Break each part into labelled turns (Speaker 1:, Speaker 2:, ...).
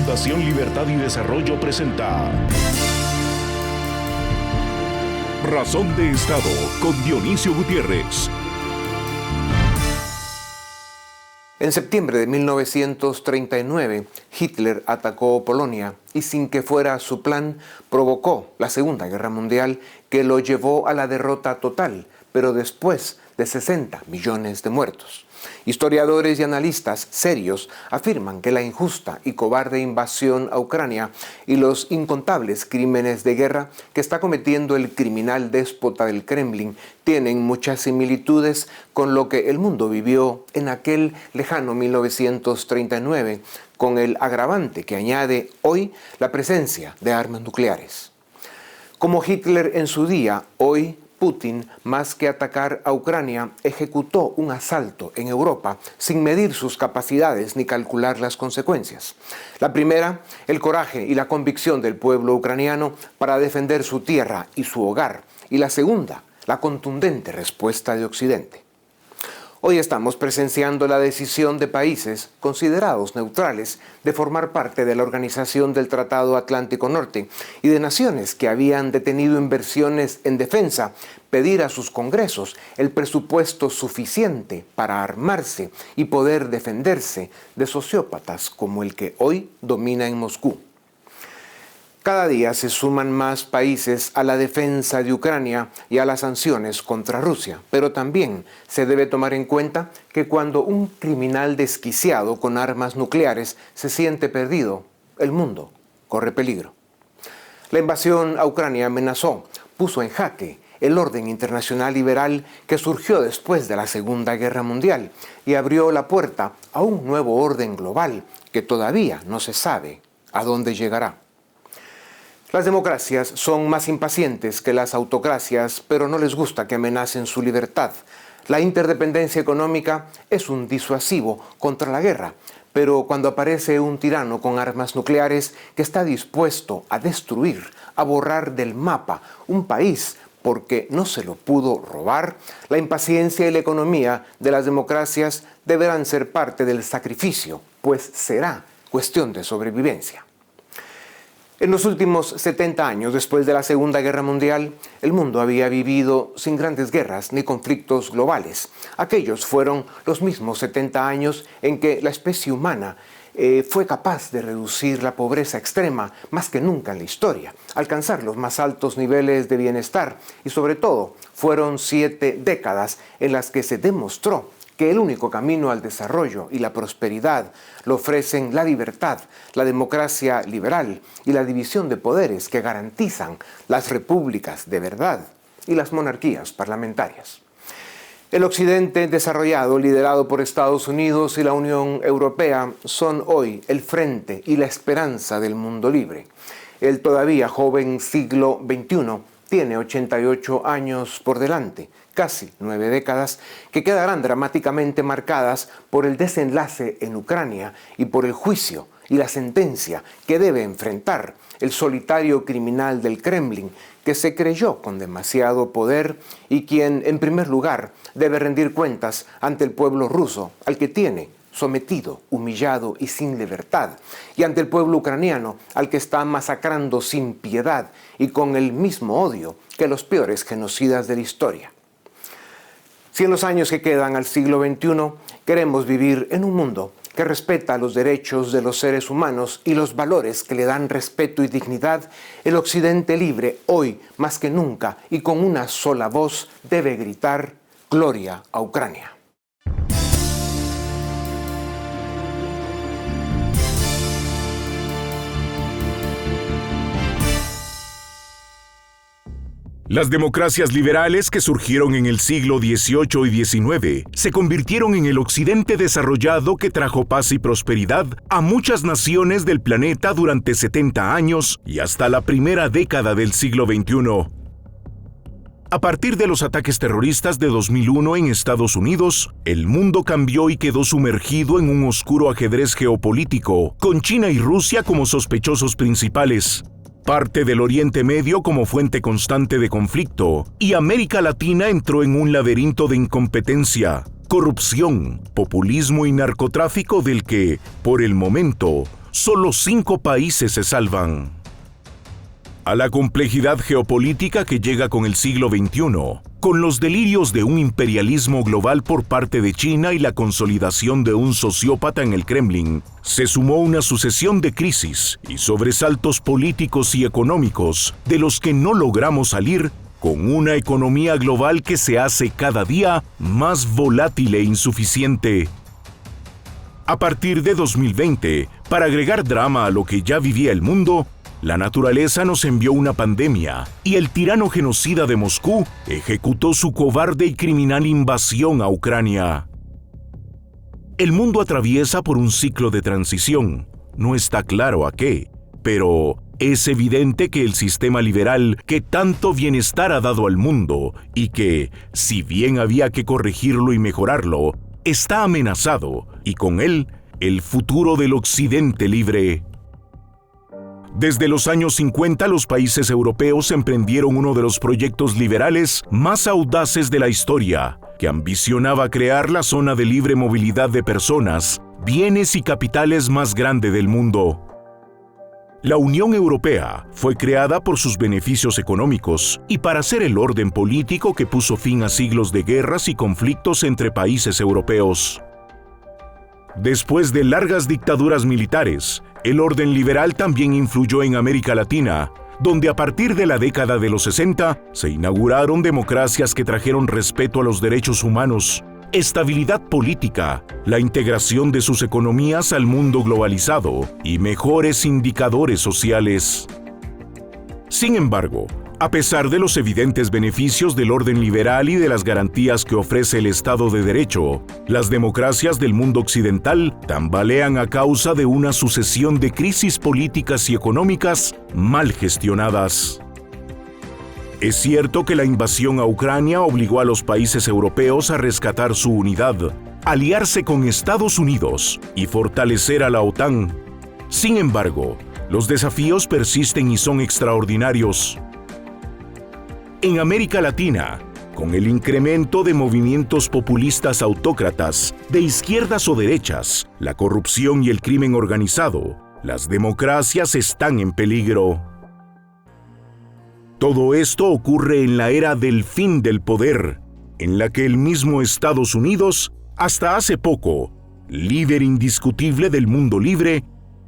Speaker 1: Fundación Libertad y Desarrollo presenta Razón de Estado con Dionisio Gutiérrez.
Speaker 2: En septiembre de 1939, Hitler atacó Polonia y sin que fuera su plan, provocó la Segunda Guerra Mundial que lo llevó a la derrota total, pero después de 60 millones de muertos. Historiadores y analistas serios afirman que la injusta y cobarde invasión a Ucrania y los incontables crímenes de guerra que está cometiendo el criminal déspota del Kremlin tienen muchas similitudes con lo que el mundo vivió en aquel lejano 1939, con el agravante que añade hoy la presencia de armas nucleares. Como Hitler en su día, hoy Putin, más que atacar a Ucrania, ejecutó un asalto en Europa sin medir sus capacidades ni calcular las consecuencias. La primera, el coraje y la convicción del pueblo ucraniano para defender su tierra y su hogar. Y la segunda, la contundente respuesta de Occidente. Hoy estamos presenciando la decisión de países considerados neutrales de formar parte de la Organización del Tratado Atlántico Norte y de naciones que habían detenido inversiones en defensa, pedir a sus congresos el presupuesto suficiente para armarse y poder defenderse de sociópatas como el que hoy domina en Moscú. Cada día se suman más países a la defensa de Ucrania y a las sanciones contra Rusia, pero también se debe tomar en cuenta que cuando un criminal desquiciado con armas nucleares se siente perdido, el mundo corre peligro. La invasión a Ucrania amenazó, puso en jaque el orden internacional liberal que surgió después de la Segunda Guerra Mundial y abrió la puerta a un nuevo orden global que todavía no se sabe a dónde llegará. Las democracias son más impacientes que las autocracias, pero no les gusta que amenacen su libertad. La interdependencia económica es un disuasivo contra la guerra, pero cuando aparece un tirano con armas nucleares que está dispuesto a destruir, a borrar del mapa un país porque no se lo pudo robar, la impaciencia y la economía de las democracias deberán ser parte del sacrificio, pues será cuestión de sobrevivencia. En los últimos 70 años, después de la Segunda Guerra Mundial, el mundo había vivido sin grandes guerras ni conflictos globales. Aquellos fueron los mismos 70 años en que la especie humana fue capaz de reducir la pobreza extrema más que nunca en la historia, alcanzar los más altos niveles de bienestar y sobre todo fueron 7 décadas en las que se demostró que el único camino al desarrollo y la prosperidad lo ofrecen la libertad, la democracia liberal y la división de poderes que garantizan las repúblicas de verdad y las monarquías parlamentarias. El Occidente desarrollado, liderado por Estados Unidos y la Unión Europea, son hoy el frente y la esperanza del mundo libre. El todavía joven siglo XXI tiene 88 años por delante, casi 9 décadas, que quedarán dramáticamente marcadas por el desenlace en Ucrania y por el juicio y la sentencia que debe enfrentar el solitario criminal del Kremlin, que se creyó con demasiado poder y quien, en primer lugar, debe rendir cuentas ante el pueblo ruso, al que tiene sometido, humillado y sin libertad, y ante el pueblo ucraniano, al que está masacrando sin piedad y con el mismo odio que los peores genocidas de la historia. Si en los años que quedan al siglo XXI queremos vivir en un mundo que respeta los derechos de los seres humanos y los valores que le dan respeto y dignidad, el Occidente libre hoy, más que nunca y con una sola voz, debe gritar «Gloria a Ucrania».
Speaker 1: Las democracias liberales que surgieron en el siglo XVIII y XIX se convirtieron en el occidente desarrollado que trajo paz y prosperidad a muchas naciones del planeta durante 70 años y hasta la primera década del siglo XXI. A partir de los ataques terroristas de 2001 en Estados Unidos, el mundo cambió y quedó sumergido en un oscuro ajedrez geopolítico, con China y Rusia como sospechosos principales, parte del Oriente Medio como fuente constante de conflicto, y América Latina entró en un laberinto de incompetencia, corrupción, populismo y narcotráfico del que, por el momento, solo 5 países se salvan. A la complejidad geopolítica que llega con el siglo XXI, con los delirios de un imperialismo global por parte de China y la consolidación de un sociópata en el Kremlin, se sumó una sucesión de crisis y sobresaltos políticos y económicos de los que no logramos salir, con una economía global que se hace cada día más volátil e insuficiente. A partir de 2020, para agregar drama a lo que ya vivía el mundo, la naturaleza nos envió una pandemia y el tirano genocida de Moscú ejecutó su cobarde y criminal invasión a Ucrania. El mundo atraviesa por un ciclo de transición. No está claro a qué, pero es evidente que el sistema liberal que tanto bienestar ha dado al mundo y que, si bien había que corregirlo y mejorarlo, está amenazado y con él el futuro del Occidente libre. Desde los años 50, los países europeos emprendieron uno de los proyectos liberales más audaces de la historia, que ambicionaba crear la zona de libre movilidad de personas, bienes y capitales más grande del mundo. La Unión Europea fue creada por sus beneficios económicos y para ser el orden político que puso fin a siglos de guerras y conflictos entre países europeos. Después de largas dictaduras militares, el orden liberal también influyó en América Latina, donde a partir de la década de los 60 se inauguraron democracias que trajeron respeto a los derechos humanos, estabilidad política, la integración de sus economías al mundo globalizado y mejores indicadores sociales. Sin embargo, a pesar de los evidentes beneficios del orden liberal y de las garantías que ofrece el Estado de Derecho, las democracias del mundo occidental tambalean a causa de una sucesión de crisis políticas y económicas mal gestionadas. Es cierto que la invasión a Ucrania obligó a los países europeos a rescatar su unidad, aliarse con Estados Unidos y fortalecer a la OTAN. Sin embargo, los desafíos persisten y son extraordinarios. En América Latina, con el incremento de movimientos populistas autócratas, de izquierdas o derechas, la corrupción y el crimen organizado, las democracias están en peligro. Todo esto ocurre en la era del fin del poder, en la que el mismo Estados Unidos, hasta hace poco, líder indiscutible del mundo libre,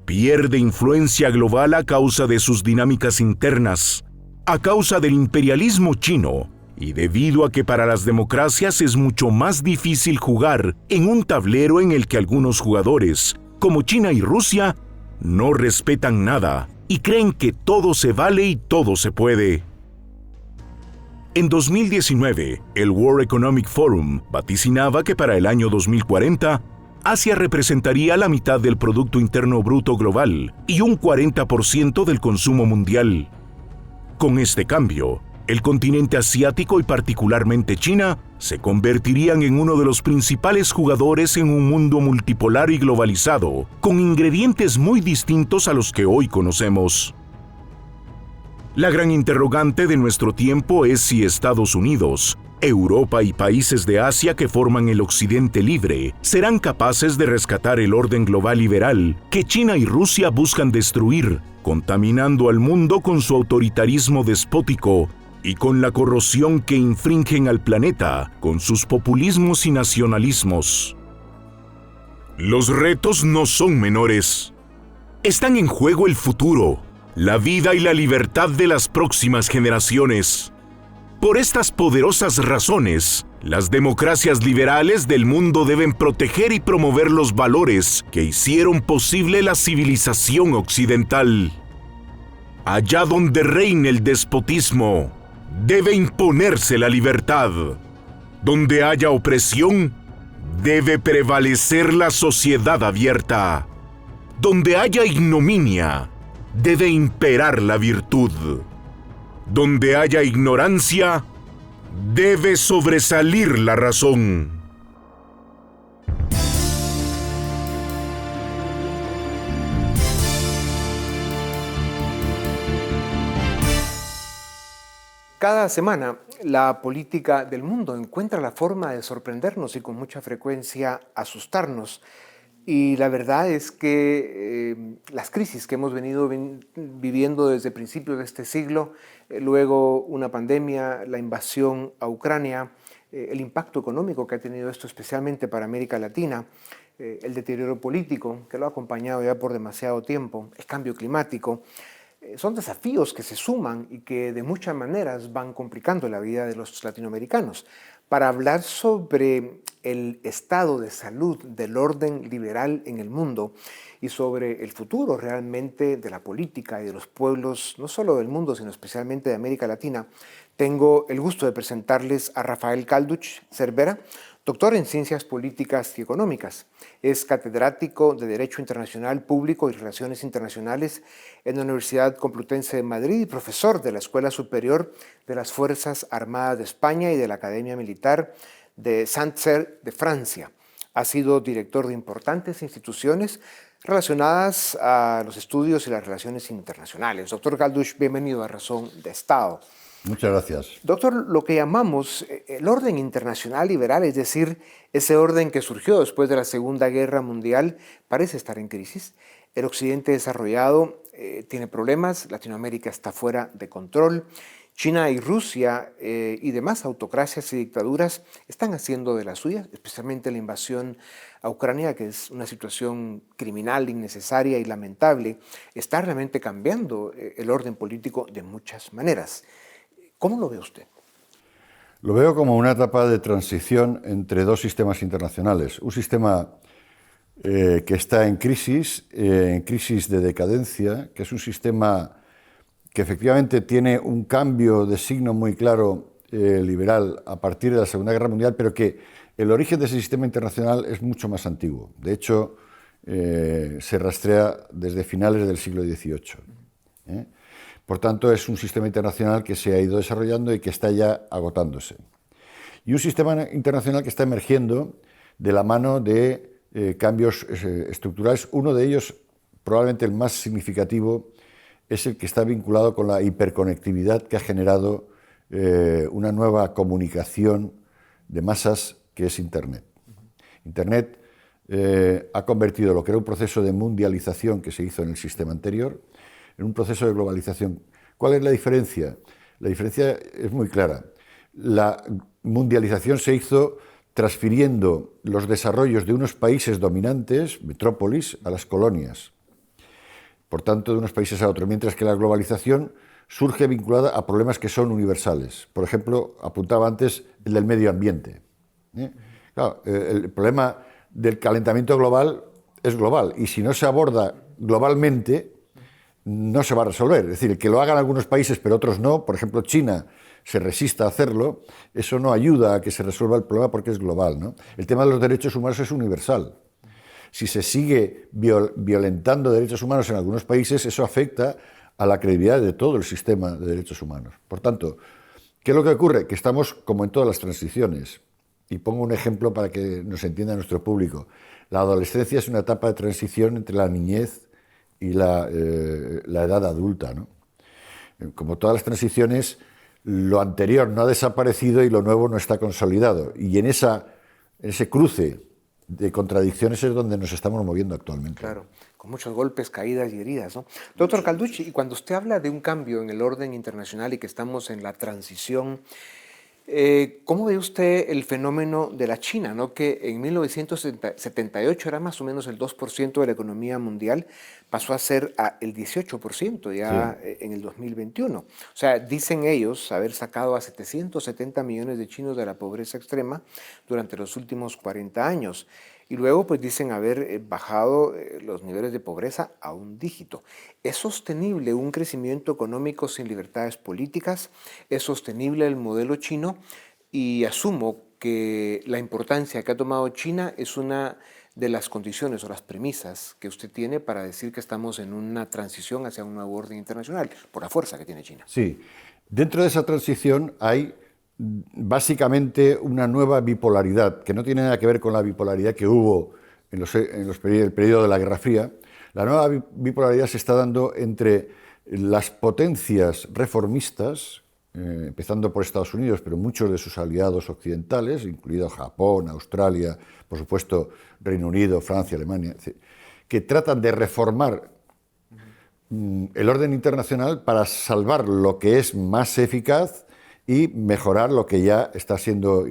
Speaker 1: pierde influencia global a causa de sus dinámicas internas, a causa del imperialismo chino y debido a que para las democracias es mucho más difícil jugar en un tablero en el que algunos jugadores, como China y Rusia, no respetan nada y creen que todo se vale y todo se puede. En 2019, el World Economic Forum vaticinaba que para el año 2040, Asia representaría la mitad del Producto Interno Bruto global y un 40% del consumo mundial. Con este cambio, el continente asiático y particularmente China se convertirían en uno de los principales jugadores en un mundo multipolar y globalizado, con ingredientes muy distintos a los que hoy conocemos. La gran interrogante de nuestro tiempo es si Estados Unidos, Europa y países de Asia que forman el Occidente libre serán capaces de rescatar el orden global liberal que China y Rusia buscan destruir, contaminando al mundo con su autoritarismo despótico y con la corrosión que infringen al planeta con sus populismos y nacionalismos. Los retos no son menores. Están en juego el futuro, la vida y la libertad de las próximas generaciones. Por estas poderosas razones, las democracias liberales del mundo deben proteger y promover los valores que hicieron posible la civilización occidental. Allá donde reine el despotismo, debe imponerse la libertad. Donde haya opresión, debe prevalecer la sociedad abierta. Donde haya ignominia, debe imperar la virtud. Donde haya ignorancia, debe sobresalir la razón.
Speaker 2: Cada semana, la política del mundo encuentra la forma de sorprendernos y con mucha frecuencia asustarnos. Y la verdad es que las crisis que hemos venido viviendo desde principios de este siglo, luego una pandemia, la invasión a Ucrania, el impacto económico que ha tenido esto especialmente para América Latina, el deterioro político que lo ha acompañado ya por demasiado tiempo, el cambio climático, son desafíos que se suman y que de muchas maneras van complicando la vida de los latinoamericanos. Para hablar sobre el estado de salud del orden liberal en el mundo y sobre el futuro realmente de la política y de los pueblos, no solo del mundo, sino especialmente de América Latina, tengo el gusto de presentarles a Rafael Calduch Cervera, doctor en Ciencias Políticas y Económicas. Es catedrático de Derecho Internacional Público y Relaciones Internacionales en la Universidad Complutense de Madrid y profesor de la Escuela Superior de las Fuerzas Armadas de España y de la Academia Militar de Saint-Cyr de Francia. Ha sido director de importantes instituciones relacionadas a los estudios y las relaciones internacionales. Doctor Calduch, bienvenido a Razón de Estado.
Speaker 3: Muchas gracias.
Speaker 2: Doctor, lo que llamamos el orden internacional liberal, es decir, ese orden que surgió después de la Segunda Guerra Mundial, parece estar en crisis. El occidente desarrollado tiene problemas, Latinoamérica está fuera de control. China y Rusia y demás autocracias y dictaduras están haciendo de las suyas, especialmente la invasión a Ucrania, que es una situación criminal, innecesaria y lamentable, está realmente cambiando el orden político de muchas maneras. ¿Cómo lo ve usted?
Speaker 3: Lo veo como una etapa de transición entre dos sistemas internacionales. Un sistema que está en crisis de decadencia, que es un sistema que efectivamente tiene un cambio de signo muy claro liberal a partir de la Segunda Guerra Mundial, pero que el origen de ese sistema internacional es mucho más antiguo. De hecho, se rastrea desde finales del siglo XVIII. Por tanto, es un sistema internacional que se ha ido desarrollando y que está ya agotándose. Y un sistema internacional que está emergiendo de la mano de cambios estructurales. Uno de ellos, probablemente el más significativo, es el que está vinculado con la hiperconectividad que ha generado una nueva comunicación de masas, que es Internet. Internet ha convertido lo que era un proceso de mundialización que se hizo en el sistema anterior en un proceso de globalización. ¿Cuál es la diferencia? La diferencia es muy clara. La mundialización se hizo transfiriendo los desarrollos de unos países dominantes, metrópolis, a las colonias. Por tanto, de unos países a otros, mientras que la globalización surge vinculada a problemas que son universales. Por ejemplo, apuntaba antes el del medio ambiente. Claro, el problema del calentamiento global es global, y si no se aborda globalmente, no se va a resolver. Es decir, que lo hagan algunos países pero otros no, por ejemplo China se resista a hacerlo, eso no ayuda a que se resuelva el problema porque es global, ¿no? El tema de los derechos humanos es universal. Si se sigue violentando derechos humanos en algunos países, eso afecta a la credibilidad de todo el sistema de derechos humanos. Por tanto, ¿qué es lo que ocurre? Que estamos como en todas las transiciones. Y pongo un ejemplo para que nos entienda nuestro público. La adolescencia es una etapa de transición entre la niñez y la edad adulta, ¿no? Como todas las transiciones, lo anterior no ha desaparecido y lo nuevo no está consolidado. Y en ese cruce de contradicciones es donde nos estamos moviendo actualmente.
Speaker 2: Claro, con muchos golpes, caídas y heridas, ¿no? Doctor Calduch, y cuando usted habla de un cambio en el orden internacional y que estamos en la transición, ¿cómo ve usted el fenómeno de la China, ¿no? Que en 1978 era más o menos el 2% de la economía mundial, pasó a ser el 18% ya en el 2021. O sea, dicen ellos haber sacado a 770 millones de chinos de la pobreza extrema durante los últimos 40 años. Y luego pues dicen haber bajado los niveles de pobreza a un dígito. ¿Es sostenible un crecimiento económico sin libertades políticas? ¿Es sostenible el modelo chino? Y asumo que la importancia que ha tomado China es una de las condiciones o las premisas que usted tiene para decir que estamos en una transición hacia un nuevo orden internacional, por la fuerza que tiene China.
Speaker 3: Sí, dentro de esa transición hay básicamente una nueva bipolaridad, que no tiene nada que ver con la bipolaridad que hubo en el periodo de la Guerra Fría. La nueva bipolaridad se está dando entre las potencias reformistas, empezando por Estados Unidos, pero muchos de sus aliados occidentales, incluido Japón, Australia, por supuesto Reino Unido, Francia, Alemania, que tratan de reformar el orden internacional para salvar lo que es más eficaz y mejorar lo que ya está siendo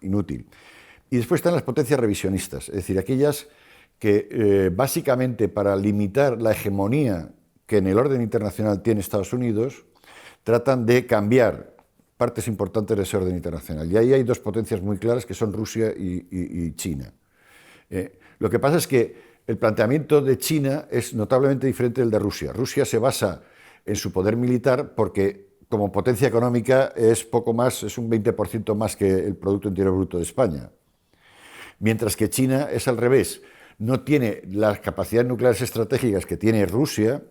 Speaker 3: inútil. Y después están las potencias revisionistas, es decir, aquellas que básicamente para limitar la hegemonía que en el orden internacional tiene Estados Unidos, tratan de cambiar partes importantes de ese orden internacional. Y ahí hay dos potencias muy claras que son Rusia y China. Lo que pasa es que el planteamiento de China es notablemente diferente del de Rusia. Rusia se basa en su poder militar porque como potencia económica es poco más, es un 20% más que el Producto Interior Bruto de España. Mientras que China es al revés. No tiene las capacidades nucleares estratégicas que tiene Rusia,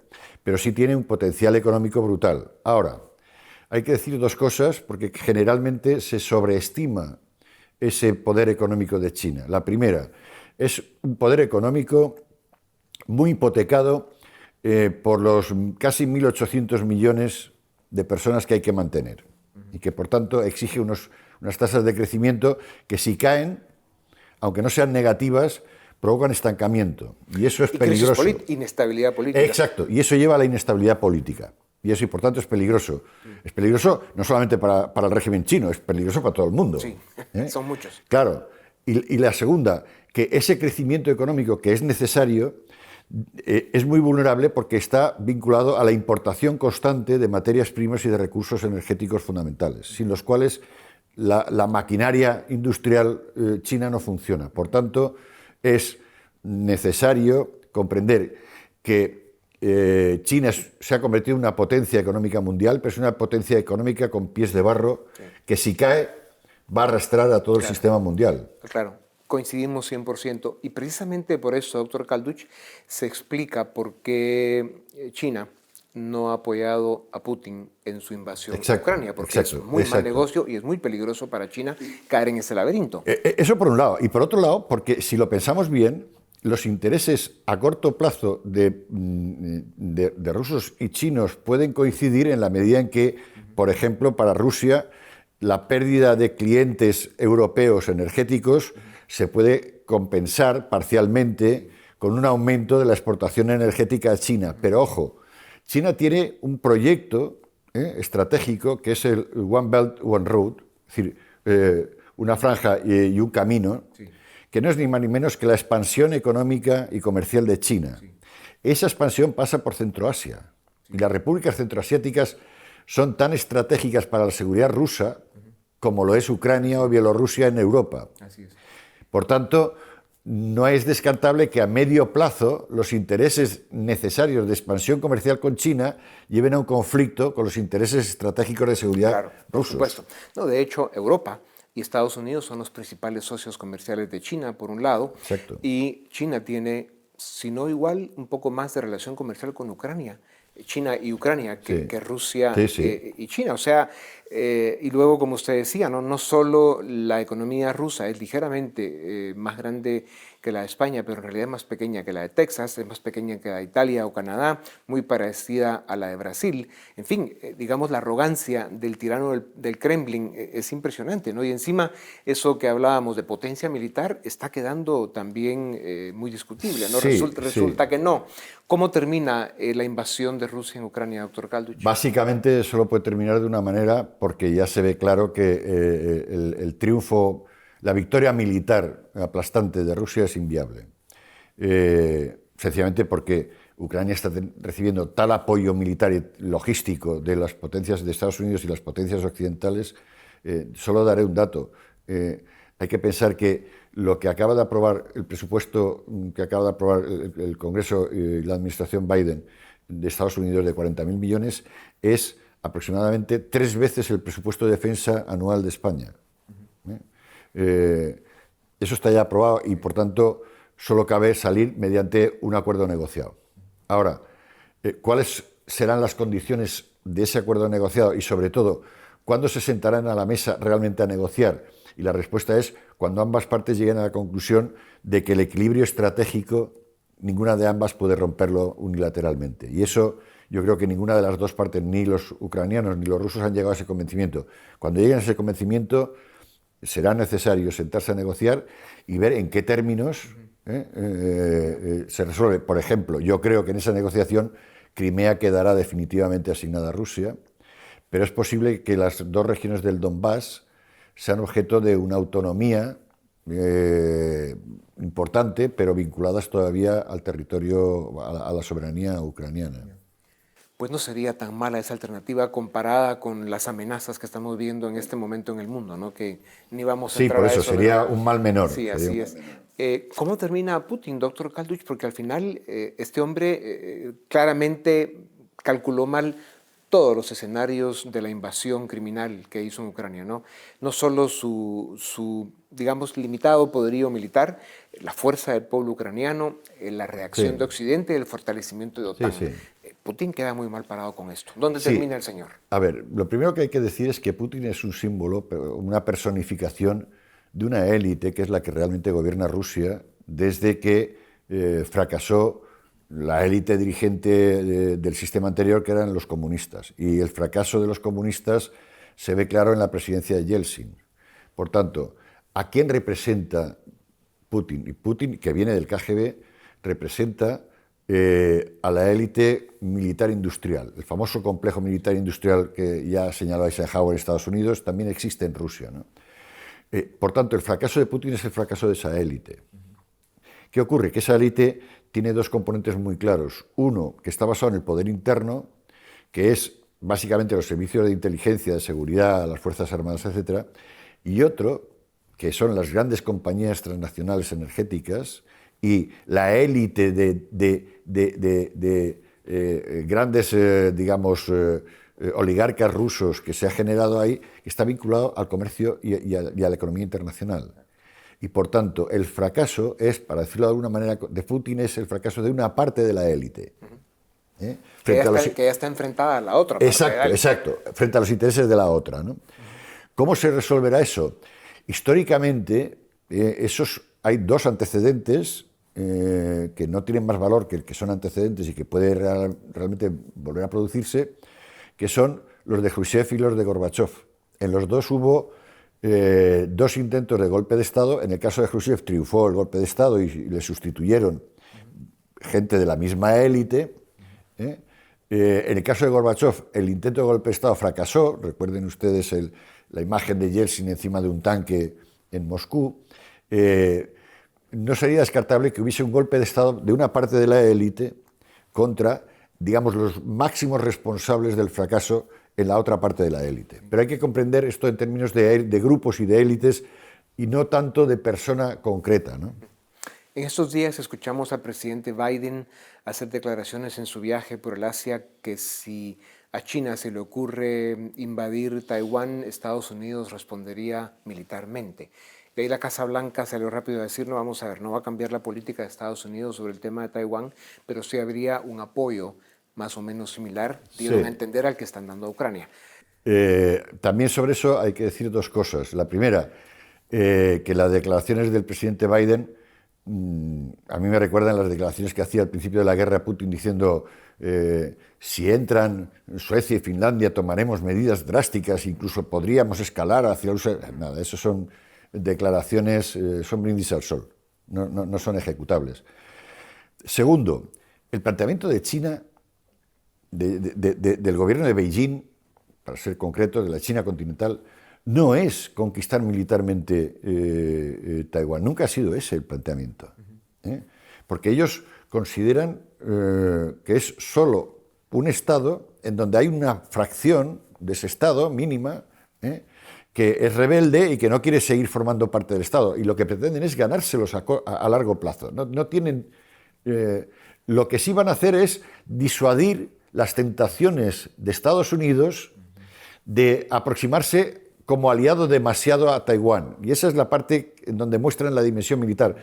Speaker 3: pero sí tiene un potencial económico brutal. Ahora, hay que decir dos cosas porque generalmente se sobreestima ese poder económico de China. La primera, es un poder económico muy hipotecado por los casi 1.800 millones de personas que hay que mantener y que, por tanto, exige unas tasas de crecimiento que si caen, aunque no sean negativas, provocan estancamiento. Y eso es peligroso.
Speaker 2: Inestabilidad política.
Speaker 3: Exacto, y eso lleva a la inestabilidad política. Y eso, y por tanto, es peligroso. Es peligroso no solamente para el régimen chino, es peligroso para todo el mundo.
Speaker 2: Sí, son muchos.
Speaker 3: Claro. Y la segunda, que ese crecimiento económico que es necesario es muy vulnerable porque está vinculado a la importación constante de materias primas y de recursos energéticos fundamentales, sin los cuales la maquinaria industrial china no funciona. Por tanto, es necesario comprender que China se ha convertido en una potencia económica mundial, pero es una potencia económica con pies de barro que si cae va a arrastrar a todo el sistema mundial.
Speaker 2: Claro, coincidimos 100%. Y precisamente por eso, doctor Calduch, se explica por qué China no ha apoyado a Putin en su invasión a Ucrania, porque es muy mal negocio y es muy peligroso para China caer en ese laberinto.
Speaker 3: Eso por un lado. Y por otro lado, porque si lo pensamos bien, los intereses a corto plazo de rusos y chinos pueden coincidir en la medida en que, por ejemplo, para Rusia, la pérdida de clientes europeos energéticos se puede compensar parcialmente con un aumento de la exportación energética a China. Pero ojo, China tiene un proyecto estratégico que es el One Belt, One Road, es decir, una franja y un camino, que no es ni más ni menos que la expansión económica y comercial de China. Esa expansión pasa por Centroasia. Y las repúblicas centroasiáticas son tan estratégicas para la seguridad rusa como lo es Ucrania o Bielorrusia en Europa.
Speaker 2: Así es.
Speaker 3: Por tanto, no es descartable que a medio plazo los intereses necesarios de expansión comercial con China lleven a un conflicto con los intereses estratégicos de seguridad rusos.
Speaker 2: Por supuesto. No, de hecho, Europa y Estados Unidos son los principales socios comerciales de China, por un lado.
Speaker 3: Exacto.
Speaker 2: Y China tiene, si no igual, un poco más de relación comercial con Ucrania. China y Ucrania que Rusia y China. O sea, y luego, como usted decía, no solo la economía rusa es ligeramente más grande que la de España, pero en realidad es más pequeña que la de Texas, es más pequeña que la de Italia o Canadá, muy parecida a la de Brasil. En fin, digamos, la arrogancia del tirano del Kremlin es impresionante, ¿no? Y encima, eso que hablábamos de potencia militar está quedando también muy discutible, ¿no? Resulta que no. ¿Cómo termina la invasión de Rusia en Ucrania, doctor Calduch?
Speaker 3: Básicamente solo puede terminar de una manera porque ya se ve claro que el triunfo, la victoria militar aplastante de Rusia es inviable. Sencillamente porque Ucrania está recibiendo tal apoyo militar y logístico de las potencias de Estados Unidos y las potencias occidentales. Solo daré un dato. Hay que pensar que lo que acaba de aprobar, el presupuesto que acaba de aprobar el Congreso y la administración Biden de Estados Unidos de 40.000 millones es aproximadamente 3 veces el presupuesto de defensa anual de España. Eso está ya aprobado y, por tanto, solo cabe salir mediante un acuerdo negociado. Ahora, ¿cuáles serán las condiciones de ese acuerdo negociado? Y, sobre todo, ¿cuándo se sentarán a la mesa realmente a negociar? Y la respuesta es cuando ambas partes lleguen a la conclusión de que el equilibrio estratégico, ninguna de ambas puede romperlo unilateralmente. Y eso Yo creo que ninguna de las dos partes, ni los ucranianos ni los rusos, han llegado a ese convencimiento. Cuando lleguen a ese convencimiento, será necesario sentarse a negociar y ver en qué términos se resuelve. Por ejemplo, yo creo que en esa negociación Crimea quedará definitivamente asignada a Rusia, pero es posible que las dos regiones del Donbass sean objeto de una autonomía importante, pero vinculadas todavía al territorio, a la soberanía ucraniana.
Speaker 2: Pues no sería tan mala esa alternativa comparada con las amenazas que estamos viendo en este momento en el mundo, ¿no? Que ni vamos a entrar a eso.
Speaker 3: Sí, por eso sería un mal menor.
Speaker 2: Sí, así es. ¿Cómo termina Putin, doctor Kalduch? Porque al final este hombre claramente calculó mal todos los escenarios de la invasión criminal que hizo en Ucrania, ¿no? No solo su digamos, limitado poderío militar, la fuerza del pueblo ucraniano, la reacción de Occidente, el fortalecimiento de OTAN.
Speaker 3: Sí.
Speaker 2: Putin queda muy mal parado con esto. ¿Dónde termina el señor?
Speaker 3: A ver, lo primero que hay que decir es que Putin es un símbolo, una personificación de una élite que es la que realmente gobierna Rusia desde que fracasó la élite dirigente del sistema anterior, que eran los comunistas. Y el fracaso de los comunistas se ve claro en la presidencia de Yeltsin. Por tanto, ¿a quién representa Putin? Y Putin, que viene del KGB, representa a la élite militar industrial. El famoso complejo militar industrial que ya señaló Eisenhower en Estados Unidos también existe en Rusia, ¿no? Por tanto, el fracaso de Putin es el fracaso de esa élite. ¿Qué ocurre? Que esa élite tiene dos componentes muy claros. Uno, que está basado en el poder interno, que es básicamente los servicios de inteligencia, de seguridad, las Fuerzas Armadas, etc. Y otro, que son las grandes compañías transnacionales energéticas y la élite de grandes, digamos, oligarcas rusos que se ha generado ahí, que está vinculado al comercio y a la economía internacional. Y por tanto, el fracaso es, para decirlo de alguna manera, de Putin es el fracaso de una parte de la élite.
Speaker 2: Que ya está enfrentada a la otra parte.
Speaker 3: Exacto, frente a los intereses de la otra, ¿no? ¿Cómo se resolverá eso? Históricamente, hay dos antecedentes que no tienen más valor que el que son antecedentes y que puede realmente volver a producirse, que son los de Khrushchev y los de Gorbachev. En los dos hubo dos intentos de golpe de Estado. En el caso de Khrushchev triunfó el golpe de Estado y le sustituyeron gente de la misma élite. En el caso de Gorbachev, el intento de golpe de Estado fracasó. Recuerden ustedes la imagen de Yeltsin encima de un tanque en Moscú. No sería descartable que hubiese un golpe de Estado de una parte de la élite contra, digamos, los máximos responsables del fracaso en la otra parte de la élite. Pero hay que comprender esto en términos de grupos y de élites y no tanto de persona concreta, ¿no?
Speaker 2: En estos días escuchamos al presidente Biden hacer declaraciones en su viaje por el Asia que si a China se le ocurre invadir Taiwán, Estados Unidos respondería militarmente. De ahí la Casa Blanca salió rápido a decir, no, vamos a ver, no va a cambiar la política de Estados Unidos sobre el tema de Taiwán, pero sí habría un apoyo más o menos similar, dieron a entender, al que están dando a Ucrania.
Speaker 3: También sobre eso hay que decir dos cosas. La primera, que las declaraciones del presidente Biden a mí me recuerdan las declaraciones que hacía al principio de la guerra Putin diciendo si entran Suecia y Finlandia tomaremos medidas drásticas, incluso podríamos escalar hacia nada, eso son declaraciones, son brindis al sol, no son ejecutables. Segundo, el planteamiento de China, del gobierno de Beijing, para ser concreto, de la China continental, no es conquistar militarmente Taiwán. Nunca ha sido ese el planteamiento. Porque ellos consideran que es solo un Estado en donde hay una fracción de ese Estado mínima que es rebelde y que no quiere seguir formando parte del Estado. Y lo que pretenden es ganárselos a largo plazo. No tienen... lo que sí van a hacer es disuadir las tentaciones de Estados Unidos de aproximarse como aliado demasiado a Taiwán. Y esa es la parte en donde muestran la dimensión militar.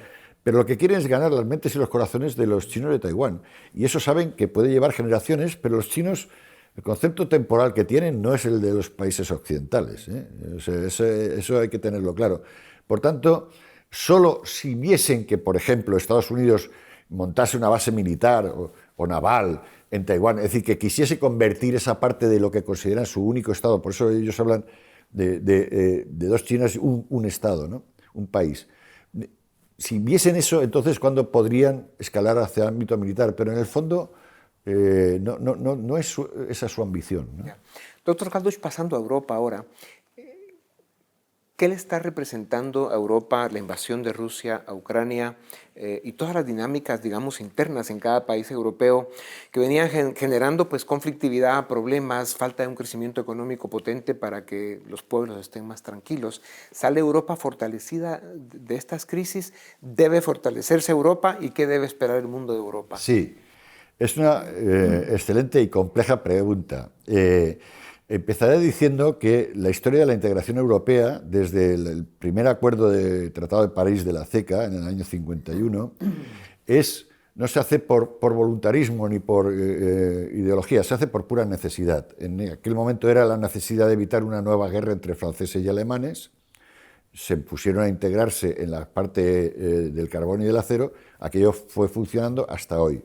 Speaker 3: Pero lo que quieren es ganar las mentes y los corazones de los chinos de Taiwán. Y eso saben que puede llevar generaciones, pero los chinos, el concepto temporal que tienen no es el de los países occidentales. Eso hay que tenerlo claro. Por tanto, solo si viesen que, por ejemplo, Estados Unidos montase una base militar o naval en Taiwán, es decir, que quisiese convertir esa parte de lo que consideran su único Estado, por eso ellos hablan de dos Chinas, un Estado, ¿no? Un país. Si viesen eso, entonces ¿cuándo podrían escalar hacia el ámbito militar? Pero en el fondo no es esa su ambición, ¿no?
Speaker 2: Doctor Calduch, pasando a Europa ahora, ¿qué le está representando a Europa la invasión de Rusia a Ucrania y todas las dinámicas, digamos, internas en cada país europeo que venían generando pues conflictividad, problemas, falta de un crecimiento económico potente para que los pueblos estén más tranquilos? ¿Sale Europa fortalecida de estas crisis? ¿Debe fortalecerse Europa y qué debe esperar el mundo de Europa?
Speaker 3: Sí, es una excelente y compleja pregunta. Empezaré diciendo que la historia de la integración europea, desde el primer acuerdo de Tratado de París de la CECA en el año 51, no se hace por voluntarismo ni por ideología, se hace por pura necesidad. En aquel momento era la necesidad de evitar una nueva guerra entre franceses y alemanes. Se pusieron a integrarse en la parte del carbón y del acero. Aquello fue funcionando hasta hoy.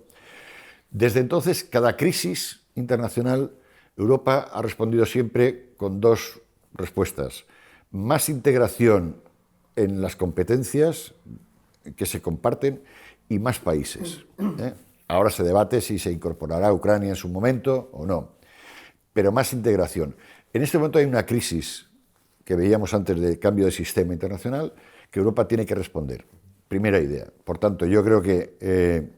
Speaker 3: Desde entonces, cada crisis internacional, Europa ha respondido siempre con dos respuestas: más integración en las competencias que se comparten y más países. Ahora se debate si se incorporará Ucrania en su momento o no, pero más integración. En este momento hay una crisis que veíamos antes de cambio de sistema internacional que Europa tiene que responder. Primera idea. Por tanto, yo creo que,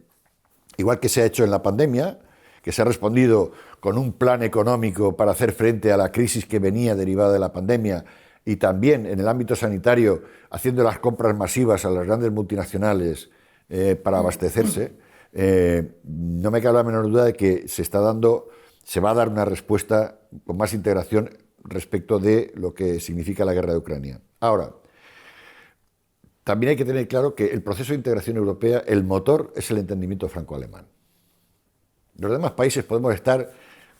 Speaker 3: igual que se ha hecho en la pandemia, que se ha respondido con un plan económico para hacer frente a la crisis que venía derivada de la pandemia, y también en el ámbito sanitario haciendo las compras masivas a las grandes multinacionales para abastecerse, no me cabe la menor duda de que se va a dar una respuesta con más integración respecto de lo que significa la guerra de Ucrania. Ahora, también hay que tener claro que el proceso de integración europea, el motor es el entendimiento franco-alemán. Los demás países podemos estar,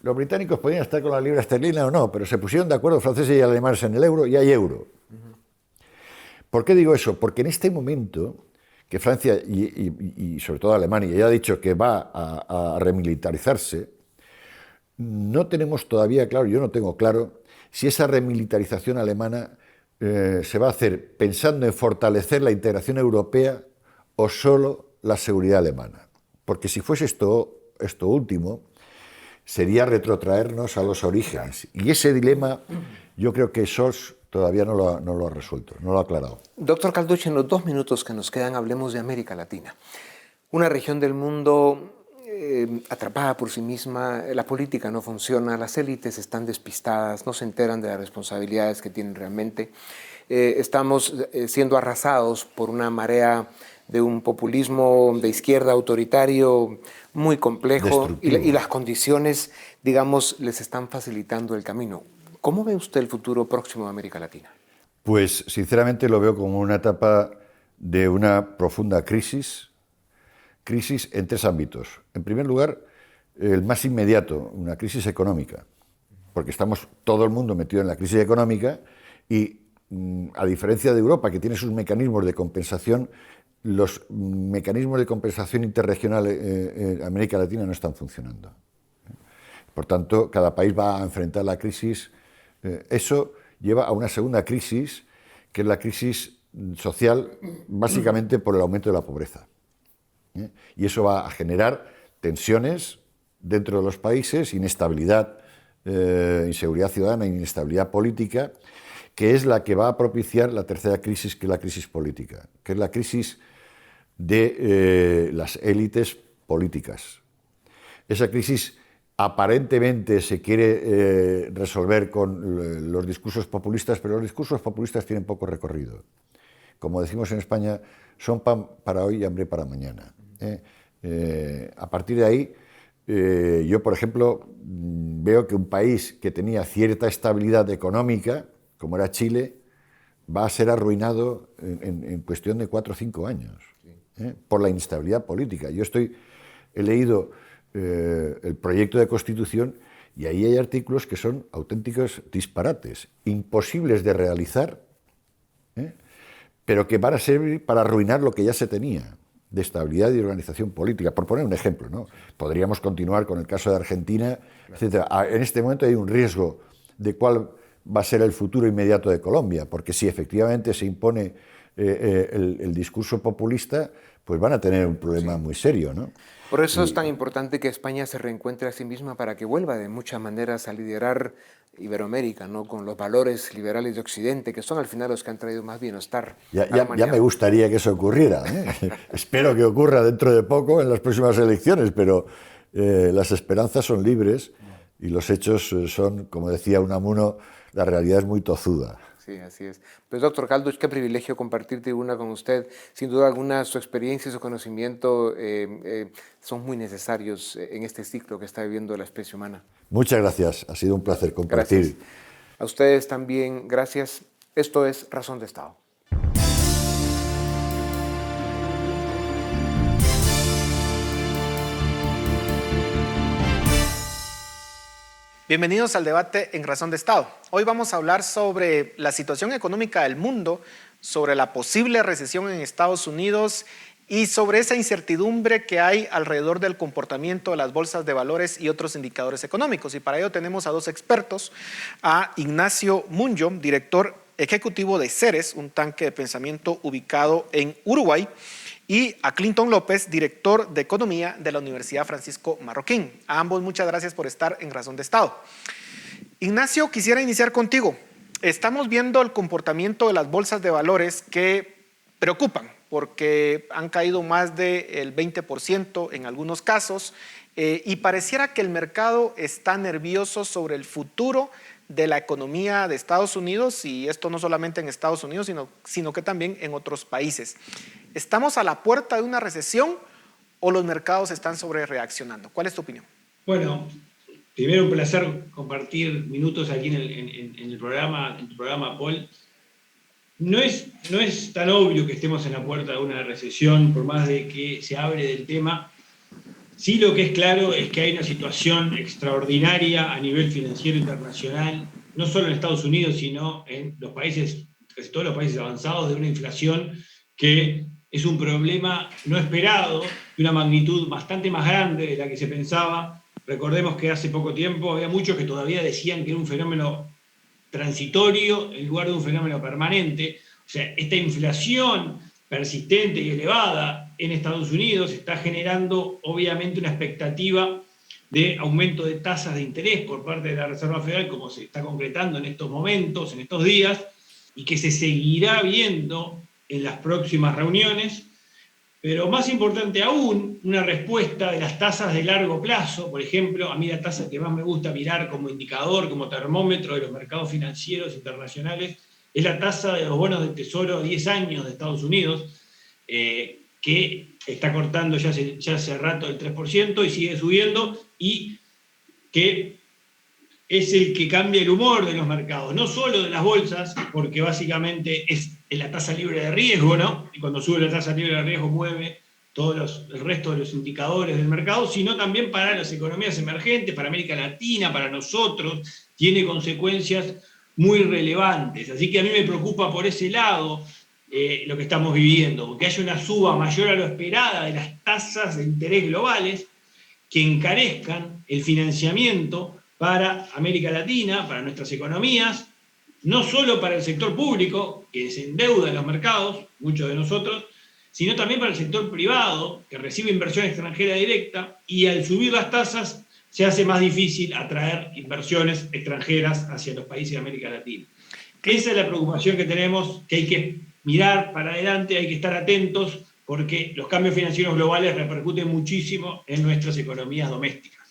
Speaker 3: los británicos podían estar con la libra esterlina o no, pero se pusieron de acuerdo franceses y alemanes en el euro y hay euro. ¿Por qué digo eso? Porque en este momento que Francia y sobre todo Alemania ya ha dicho que va a remilitarizarse, no tenemos todavía claro, yo no tengo claro, si esa remilitarización alemana se va a hacer pensando en fortalecer la integración europea o solo la seguridad alemana. Porque si fuese esto último, sería retrotraernos a los orígenes. Y ese dilema yo creo que Scholz todavía no lo ha resuelto, no lo ha aclarado.
Speaker 2: Doctor Calduch, en los 2 minutos que nos quedan hablemos de América Latina. Una región del mundo atrapada por sí misma, la política no funciona, las élites están despistadas, no se enteran de las responsabilidades que tienen realmente. Estamos siendo arrasados por una marea de un populismo de izquierda autoritario muy complejo y las condiciones, digamos, les están facilitando el camino. ¿Cómo ve usted el futuro próximo de América Latina?
Speaker 3: Pues sinceramente lo veo como una etapa de una profunda crisis en 3 ámbitos. En primer lugar, el más inmediato, una crisis económica, porque estamos todo el mundo metido en la crisis económica y a diferencia de Europa, que tiene sus mecanismos de compensación, los mecanismos de compensación interregional en América Latina no están funcionando. Por tanto, cada país va a enfrentar la crisis. Eso lleva a una segunda crisis, que es la crisis social, básicamente por el aumento de la pobreza. Y eso va a generar tensiones dentro de los países, inestabilidad, inseguridad ciudadana, inestabilidad política, que es la que va a propiciar la tercera crisis, que es la crisis política, que es la crisis de las élites políticas. Esa crisis aparentemente se quiere resolver con los discursos populistas, pero los discursos populistas tienen poco recorrido. Como decimos en España, son pan para hoy y hambre para mañana. A partir de ahí, yo, por ejemplo, veo que un país que tenía cierta estabilidad económica, como era Chile, va a ser arruinado en cuestión de 4 o 5 años, por la inestabilidad política. He leído el proyecto de Constitución y ahí hay artículos que son auténticos disparates, imposibles de realizar, pero que van a servir para arruinar lo que ya se tenía. de estabilidad y de organización política, por poner un ejemplo, ¿no? Podríamos continuar con el caso de Argentina, etcétera. En este momento hay un riesgo de cuál va a ser el futuro inmediato de Colombia, porque si efectivamente se impone el discurso populista, pues van a tener un problema muy serio, ¿no?
Speaker 2: Por eso es tan importante que España se reencuentre a sí misma para que vuelva de muchas maneras a liderar Iberoamérica, ¿no? Con los valores liberales de Occidente, que son al final los que han traído más bienestar a la
Speaker 3: Ya
Speaker 2: humanidad.
Speaker 3: me gustaría que eso ocurriera, ¿eh? Espero que ocurra dentro de poco en las próximas elecciones, pero las esperanzas son libres y los hechos son, como decía Unamuno, la realidad es muy tozuda.
Speaker 2: Sí, así es. Pues doctor Caldos, qué privilegio compartir tribuna con usted. Sin duda alguna, su experiencia y su conocimiento son muy necesarios en este ciclo que está viviendo la especie humana.
Speaker 3: Muchas gracias, ha sido un placer compartir.
Speaker 2: Gracias. A ustedes también, gracias. Esto es Razón de Estado.
Speaker 4: Bienvenidos al debate en Razón de Estado. Hoy vamos a hablar sobre la situación económica del mundo, sobre la posible recesión en Estados Unidos y sobre esa incertidumbre que hay alrededor del comportamiento de las bolsas de valores y otros indicadores económicos. Y para ello tenemos a dos expertos, a Ignacio Munyo, director ejecutivo de Ceres, un tanque de pensamiento ubicado en Uruguay, y a Clinton López, director de Economía de la Universidad Francisco Marroquín. A ambos muchas gracias por estar en Razón de Estado. Ignacio, quisiera iniciar contigo. Estamos viendo el comportamiento de las bolsas de valores que preocupan porque han caído más del 20% en algunos casos y pareciera que el mercado está nervioso sobre el futuro de la economía de Estados Unidos, y esto no solamente en Estados Unidos, sino que también en otros países. ¿Estamos a la puerta de una recesión o los mercados están sobrereaccionando? ¿Cuál es tu opinión?
Speaker 5: Bueno, primero un placer compartir minutos aquí en el programa, en tu programa, Paul. No es tan obvio que estemos en la puerta de una recesión, por más de que se hable del tema. Sí, lo que es claro es que hay una situación extraordinaria a nivel financiero internacional, no solo en Estados Unidos, sino en los países, casi todos los países avanzados, de una inflación que es un problema no esperado, de una magnitud bastante más grande de la que se pensaba. Recordemos que hace poco tiempo había muchos que todavía decían que era un fenómeno transitorio en lugar de un fenómeno permanente. O sea, esta inflación persistente y elevada en Estados Unidos está generando obviamente una expectativa de aumento de tasas de interés por parte de la Reserva Federal, como se está concretando en estos momentos, en estos días, y que se seguirá viendo en las próximas reuniones. Pero más importante aún, una respuesta de las tasas de largo plazo. Por ejemplo, a mí la tasa que más me gusta mirar como indicador, como termómetro de los mercados financieros internacionales, es la tasa de los bonos del Tesoro a 10 años de Estados Unidos, que está cortando ya hace rato el 3% y sigue subiendo, y que es el que cambia el humor de los mercados, no solo de las bolsas, porque básicamente es la tasa libre de riesgo, ¿no? Y cuando sube la tasa libre de riesgo mueve el resto de los indicadores del mercado, sino también para las economías emergentes, para América Latina, para nosotros, tiene consecuencias muy relevantes. Así que a mí me preocupa por ese lado lo que estamos viviendo, porque haya una suba mayor a lo esperada de las tasas de interés globales que encarezcan el financiamiento para América Latina, para nuestras economías, no solo para el sector público, que se endeuda en los mercados, muchos de nosotros, sino también para el sector privado, que recibe inversión extranjera directa, y al subir las tasas se hace más difícil atraer inversiones extranjeras hacia los países de América Latina. Esa es la preocupación que tenemos, que hay que mirar para adelante, hay que estar atentos, porque los cambios financieros globales repercuten muchísimo en nuestras economías domésticas.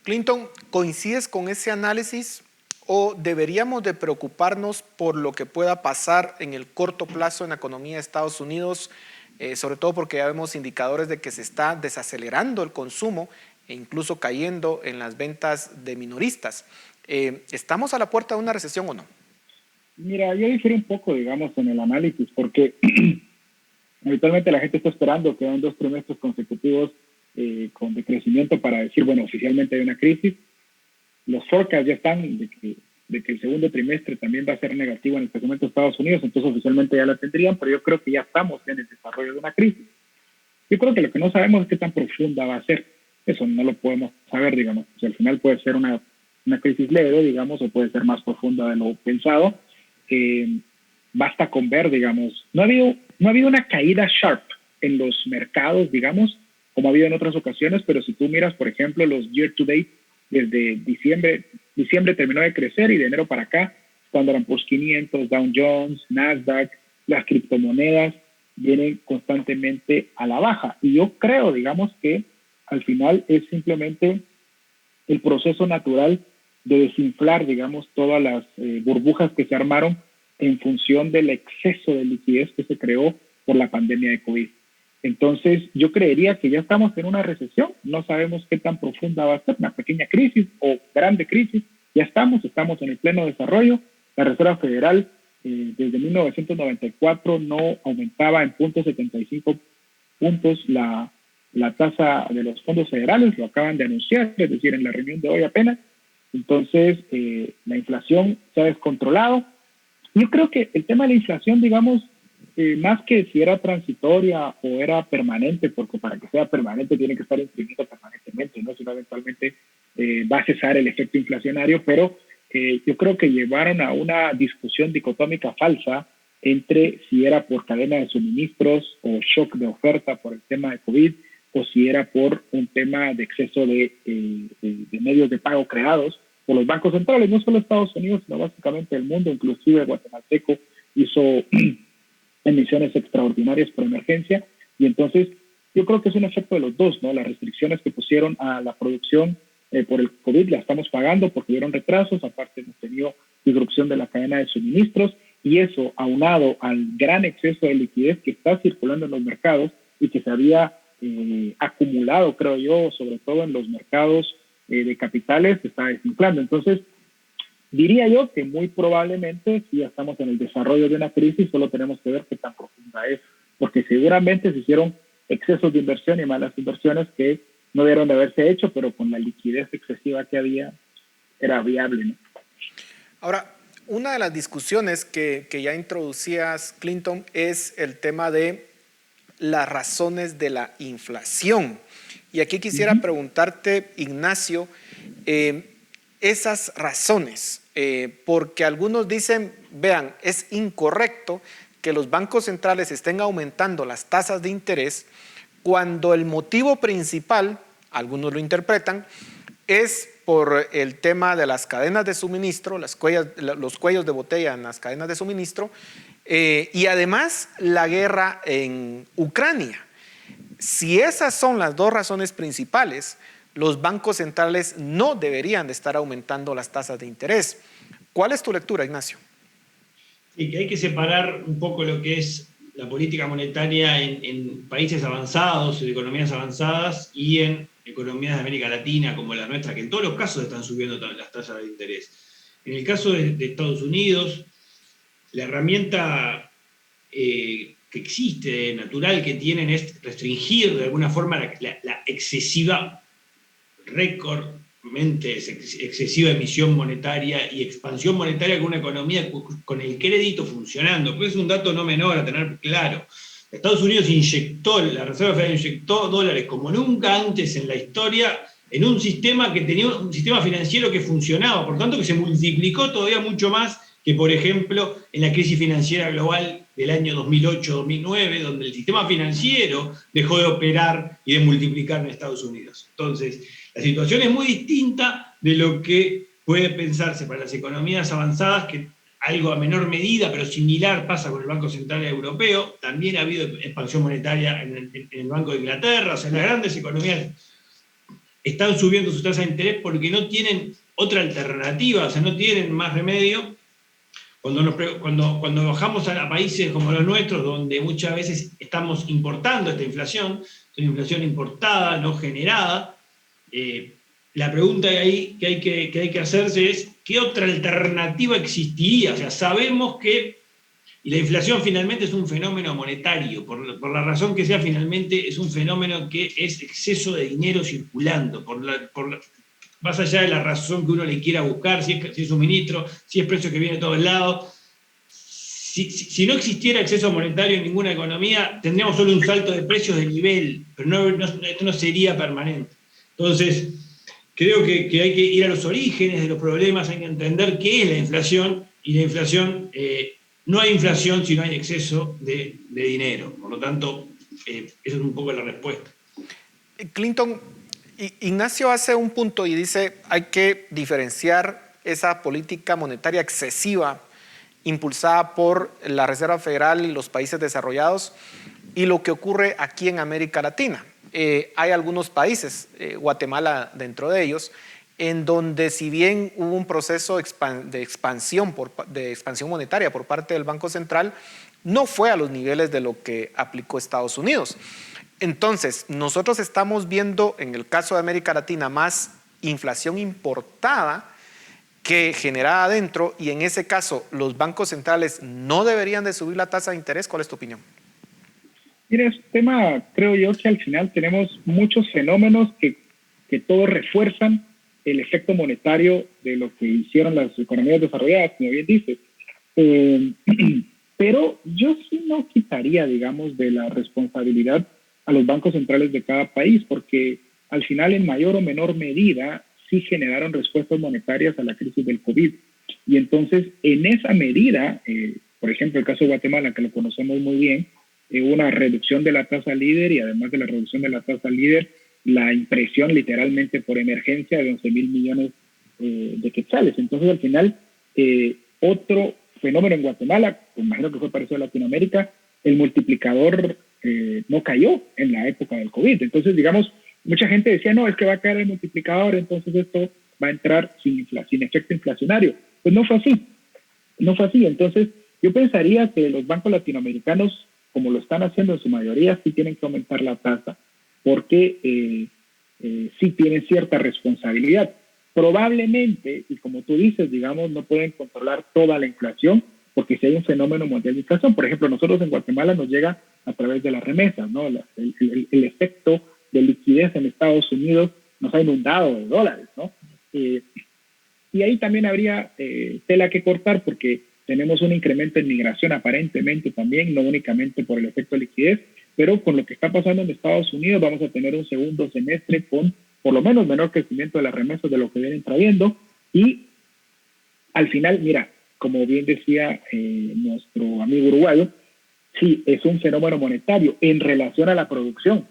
Speaker 4: Clinton, ¿coincides con ese análisis o deberíamos de preocuparnos por lo que pueda pasar en el corto plazo en la economía de Estados Unidos, sobre todo porque ya vemos indicadores de que se está desacelerando el consumo e incluso cayendo en las ventas de minoristas? ¿Estamos a la puerta de una recesión o no?
Speaker 6: Mira, yo difiero un poco, digamos, en el análisis, porque habitualmente la gente está esperando que hayan 2 trimestres consecutivos con decrecimiento para decir, bueno, oficialmente hay una crisis. Los forecasts ya están de que el segundo trimestre también va a ser negativo en el crecimiento de Estados Unidos, entonces oficialmente ya la tendrían, pero yo creo que ya estamos en el desarrollo de una crisis. Yo creo que lo que no sabemos es qué tan profunda va a ser. Eso no lo podemos saber, digamos. Si al final puede ser una crisis leve, digamos, o puede ser más profunda de lo pensado. Basta con ver, digamos, no ha habido una caída sharp en los mercados, digamos, como ha habido en otras ocasiones, pero si tú miras, por ejemplo, los year to date, desde diciembre terminó de crecer y de enero para acá, Standard & Poor's 500, Dow Jones, Nasdaq, las criptomonedas vienen constantemente a la baja. Y yo creo, digamos, que al final es simplemente el proceso natural de desinflar, digamos, todas las burbujas que se armaron en función del exceso de liquidez que se creó por la pandemia de COVID. Entonces, yo creería que ya estamos en una recesión, no sabemos qué tan profunda va a ser, una pequeña crisis o grande crisis, ya estamos en el pleno desarrollo. La Reserva Federal desde 1994 no aumentaba en 0.75 puntos la tasa de los fondos federales, lo acaban de anunciar, es decir, en la reunión de hoy apenas. Entonces, la inflación se ha descontrolado. Yo creo que el tema de la inflación, digamos, más que si era transitoria o era permanente, porque para que sea permanente tiene que estar imprimido permanentemente, ¿no? Si no, eventualmente va a cesar el efecto inflacionario, pero yo creo que llevaron a una discusión dicotómica falsa entre si era por cadena de suministros o shock de oferta por el tema de COVID, o si era por un tema de exceso de medios de pago creados por los bancos centrales, no solo Estados Unidos, sino básicamente el mundo, inclusive guatemalteco hizo emisiones extraordinarias por emergencia, y entonces yo creo que es un efecto de los dos, ¿no? Las restricciones que pusieron a la producción por el COVID la estamos pagando porque hubieron retrasos, aparte hemos tenido disrupción de la cadena de suministros, y eso aunado al gran exceso de liquidez que está circulando en los mercados y que se había acumulado, creo yo, sobre todo en los mercados de capitales, se está desinflando. Entonces, diría yo que muy probablemente sí estamos en el desarrollo de una crisis, solo tenemos que ver qué tan profunda es, porque seguramente se hicieron excesos de inversión y malas inversiones que no debieron de haberse hecho, pero con la liquidez excesiva que había, era viable, ¿no?
Speaker 4: Ahora, una de las discusiones que ya introducías, Clinton, es el tema de las razones de la inflación. Y aquí quisiera preguntarte, Ignacio, esas razones, porque algunos dicen, vean, es incorrecto que los bancos centrales estén aumentando las tasas de interés cuando el motivo principal, algunos lo interpretan, es por el tema de las cadenas de suministro, los cuellos de botella en las cadenas de suministro, y además la guerra en Ucrania. Si esas son las dos razones principales, los bancos centrales no deberían de estar aumentando las tasas de interés. ¿Cuál es tu lectura, Ignacio?
Speaker 5: Sí, que hay que separar un poco lo que es la política monetaria en países avanzados, en economías avanzadas, y en economías de América Latina como la nuestra, que en todos los casos están subiendo las tasas de interés. En el caso de Estados Unidos, la herramienta que existe, natural que tienen, es restringir de alguna forma la excesiva, récordmente excesiva emisión monetaria y expansión monetaria con una economía con el crédito funcionando, porque es un dato no menor a tener claro. Estados Unidos la Reserva Federal inyectó dólares como nunca antes en la historia en un sistema que tenía un sistema financiero que funcionaba, por tanto que se multiplicó todavía mucho más que, por ejemplo, en la crisis financiera global del año 2008-2009, donde el sistema financiero dejó de operar y de multiplicar en Estados Unidos. Entonces, la situación es muy distinta de lo que puede pensarse para las economías avanzadas, que algo a menor medida, pero similar, pasa con el Banco Central Europeo. También ha habido expansión monetaria en el Banco de Inglaterra. O sea, las grandes economías están subiendo sus tasas de interés porque no tienen otra alternativa, o sea, no tienen más remedio. Cuando bajamos a países como los nuestros, donde muchas veces estamos importando esta inflación, es una inflación importada, no generada, la pregunta que hay que hacerse es, ¿qué otra alternativa existiría? O sea, sabemos que la inflación finalmente es un fenómeno monetario, por la razón que sea, finalmente es un fenómeno que es exceso de dinero circulando, más allá de la razón que uno le quiera buscar, si es suministro, si es precio que viene de todos lados. si no existiera acceso monetario en ninguna economía, tendríamos solo un salto de precios de nivel, pero esto no sería permanente. Entonces, creo que hay que ir a los orígenes de los problemas, hay que entender qué es la inflación, y la inflación, no hay inflación si no hay exceso de dinero. Por lo tanto, esa es un poco la respuesta.
Speaker 4: Clinton, Ignacio hace un punto y dice hay que diferenciar esa política monetaria excesiva impulsada por la Reserva Federal y los países desarrollados y lo que ocurre aquí en América Latina. Hay algunos países, Guatemala dentro de ellos, en donde si bien hubo un proceso de expansión monetaria por parte del Banco Central, no fue a los niveles de lo que aplicó Estados Unidos. Entonces, nosotros estamos viendo en el caso de América Latina más inflación importada que generada adentro, y en ese caso los bancos centrales no deberían de subir la tasa de interés. ¿Cuál es tu opinión?
Speaker 6: Mira, es un tema, creo yo, que al final tenemos muchos fenómenos que todos refuerzan el efecto monetario de lo que hicieron las economías desarrolladas, como bien dices. Pero yo sí no quitaría, digamos, de la responsabilidad a los bancos centrales de cada país, porque al final, en mayor o menor medida, sí generaron respuestas monetarias a la crisis del COVID. Y entonces, en esa medida, por ejemplo, el caso de Guatemala, que lo conocemos muy bien, hubo una reducción de la tasa líder, y además de la reducción de la tasa líder, la impresión literalmente por emergencia de 11,000 millones de quetzales. Entonces, al final, otro fenómeno en Guatemala, me imagino que fue parecido a Latinoamérica, el multiplicador no cayó en la época del COVID. Entonces, digamos, mucha gente decía, no, es que va a caer el multiplicador, entonces esto va a entrar sin efecto inflacionario. Pues no fue así. No fue así. Entonces, yo pensaría que los bancos latinoamericanos, como lo están haciendo en su mayoría, sí tienen que aumentar la tasa, porque sí tienen cierta responsabilidad. Probablemente, y como tú dices, digamos, no pueden controlar toda la inflación, porque si hay un fenómeno mundial de inflación, por ejemplo, nosotros en Guatemala nos llega a través de las remesas, ¿no? El efecto de liquidez en Estados Unidos nos ha inundado de dólares, ¿no? Y ahí también habría tela que cortar, porque tenemos un incremento en migración aparentemente también, no únicamente por el efecto de liquidez, pero con lo que está pasando en Estados Unidos vamos a tener un segundo semestre con por lo menos menor crecimiento de las remesas de lo que vienen trayendo. Y al final, mira, como bien decía nuestro amigo uruguayo, sí, es un fenómeno monetario en relación a la producción.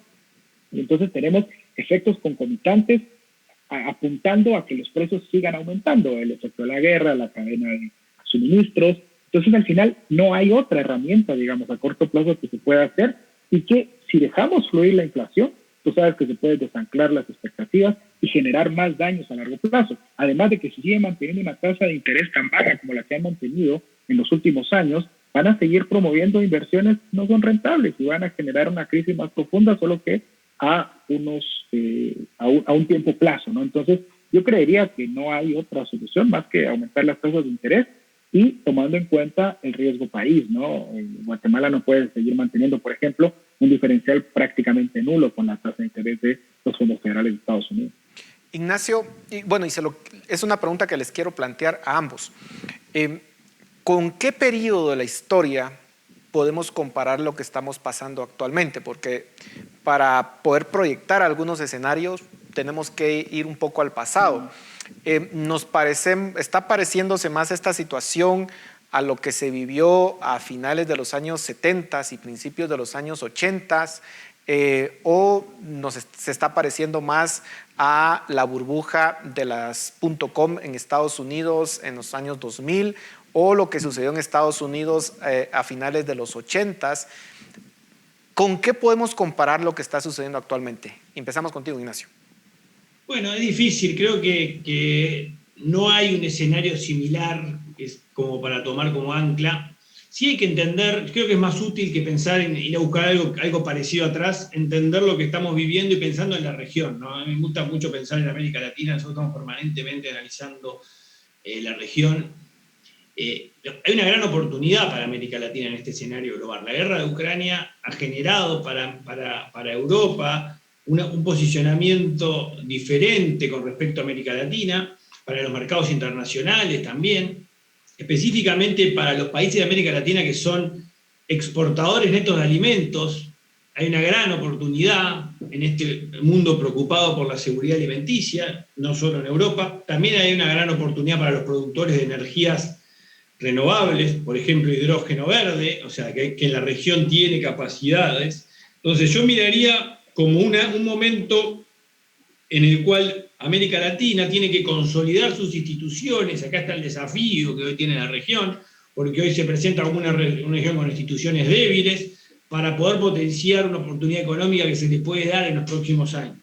Speaker 6: Y entonces tenemos efectos concomitantes apuntando a que los precios sigan aumentando, el efecto de la guerra, la cadena de suministros. Entonces, al final, no hay otra herramienta, digamos, a corto plazo que se pueda hacer, y que si dejamos fluir la inflación, tú sabes que se pueden desanclar las expectativas y generar más daños a largo plazo. Además de que si siguen manteniendo una tasa de interés tan baja como la que han mantenido en los últimos años, van a seguir promoviendo inversiones que no son rentables y van a generar una crisis más profunda, solo que a un tiempo plazo, ¿no? Entonces, yo creería que no hay otra solución más que aumentar las tasas de interés y tomando en cuenta el riesgo país, ¿no? Guatemala no puede seguir manteniendo, por ejemplo, un diferencial prácticamente nulo con la tasa de interés de los fondos federales de Estados Unidos.
Speaker 4: Ignacio, es una pregunta que les quiero plantear a ambos. ¿Con qué periodo de la historia podemos comparar lo que estamos pasando actualmente? Porque para poder proyectar algunos escenarios tenemos que ir un poco al pasado. Está pareciéndose más esta situación a lo que se vivió a finales de los años 70 y principios de los años 80, o se está pareciendo más a la burbuja de las .com en Estados Unidos en los años 2000, o lo que sucedió en Estados Unidos a finales de los 80. ¿Con qué podemos comparar lo que está sucediendo actualmente? Empezamos contigo, Ignacio.
Speaker 5: Bueno, es difícil. Creo que no hay un escenario similar como para tomar como ancla. Sí hay que entender, creo que es más útil que pensar en ir a buscar algo parecido atrás, entender lo que estamos viviendo y pensando en la región, ¿no? A mí me gusta mucho pensar en América Latina, nosotros estamos permanentemente analizando la región. Hay una gran oportunidad para América Latina en este escenario global. La guerra de Ucrania ha generado para Europa un posicionamiento diferente con respecto a América Latina, para los mercados internacionales también. específicamente para los países de América Latina que son exportadores netos de alimentos. Hay una gran oportunidad en este mundo preocupado por la seguridad alimenticia, no solo en Europa. También hay una gran oportunidad para los productores de energías renovables, por ejemplo, hidrógeno verde, o sea, que la región tiene capacidades. Entonces yo miraría como un momento en el cual América Latina tiene que consolidar sus instituciones. Acá está el desafío que hoy tiene la región, porque hoy se presenta como una región con instituciones débiles, para poder potenciar una oportunidad económica que se les puede dar en los próximos años.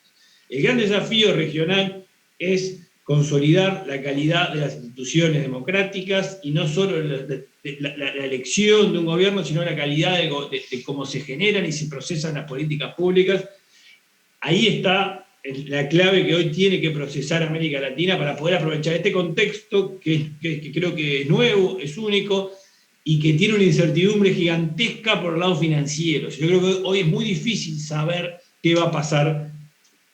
Speaker 5: El gran desafío regional es consolidar la calidad de las instituciones democráticas, y no solo la elección de un gobierno, sino la calidad de cómo se generan y se procesan las políticas públicas. Ahí está la clave que hoy tiene que procesar América Latina para poder aprovechar este contexto que creo que es nuevo, es único, y que tiene una incertidumbre gigantesca por el lado financiero. Yo creo que hoy es muy difícil saber qué va a pasar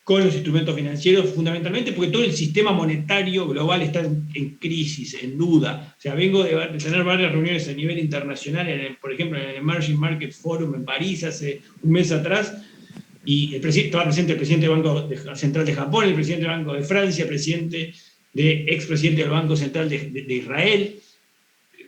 Speaker 5: con los instrumentos financieros, fundamentalmente porque todo el sistema monetario global está en crisis, en duda. O sea, vengo de tener varias reuniones a nivel internacional, por ejemplo, en el Emerging Market Forum en París hace un mes atrás, y estaba presente el presidente del Banco Central de Japón, el presidente del Banco de Francia, expresidente del Banco Central de Israel,